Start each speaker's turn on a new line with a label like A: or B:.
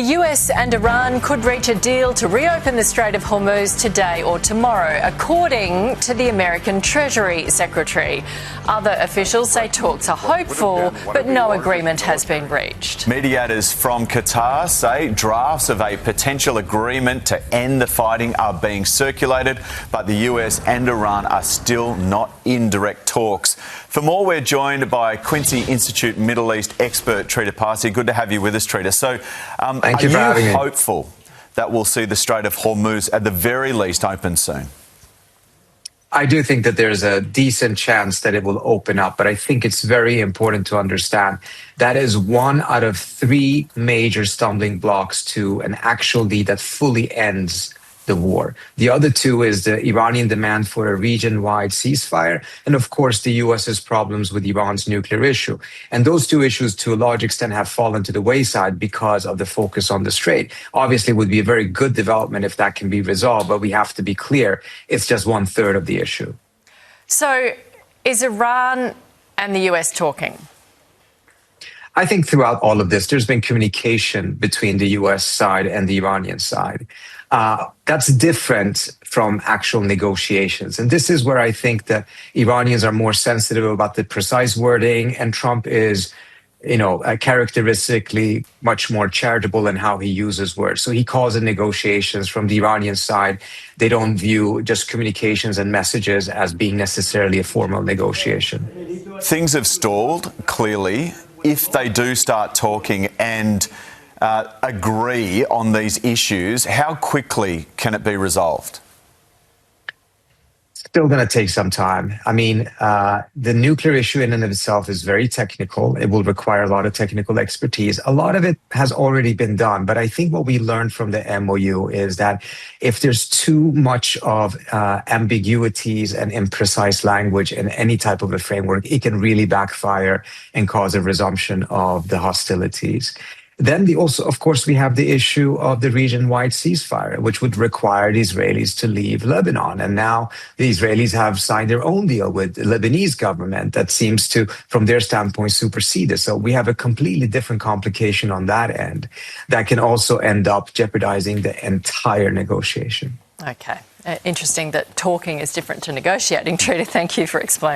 A: The US and Iran could reach a deal to reopen the Strait of Hormuz today or tomorrow, according to the American Treasury Secretary. Other officials say talks are hopeful, but no agreement has been reached.
B: Mediators from Qatar say drafts of a potential agreement to end the fighting are being circulated, but the US and Iran are still not in direct talks. For more, we're joined by Quincy Institute Middle East expert Trita Parsi. Good to have you with us, Trita. So,
C: Thank you for having me.
B: Are you hopeful that we'll see the Strait of Hormuz at the very least open soon?
C: I do think that there's a decent chance that it will open up, but I think it's very important to understand that is one out of three major stumbling blocks to an actual deal that fully ends the war. The other two is the Iranian demand for a region-wide ceasefire, and of course the US's problems with Iran's nuclear issue. And those two issues, to a large extent, have fallen to the wayside because of the focus on the Strait. Obviously, it would be a very good development if that can be resolved, but we have to be clear, it's just 1/3 of the issue.
A: So, is Iran and the US talking?
C: I think throughout all of this, there's been communication between the US side and the Iranian side. That's different from actual negotiations. And this is where I think the Iranians are more sensitive about the precise wording, and Trump is, characteristically much more charitable in how he uses words. So he calls it negotiations. From the Iranian side, they don't view just communications and messages as being necessarily a formal negotiation.
B: Things have stalled, clearly. If they do start talking and agree on these issues, how quickly can it be resolved?
C: Still going to take some time. I mean, the nuclear issue in and of itself is very technical. It will require a lot of technical expertise. A lot of it has already been done. But I think what we learned from the MOU is that if there's too much of ambiguities and imprecise language in any type of a framework, it can really backfire and cause a resumption of the hostilities. Then of course, we have the issue of the region-wide ceasefire, which would require the Israelis to leave Lebanon. And now the Israelis have signed their own deal with the Lebanese government that seems to, from their standpoint, supersede it. So we have a completely different complication on that end that can also end up jeopardizing the entire negotiation.
A: Okay. Interesting that talking is different to negotiating. Trita, thank you for explaining.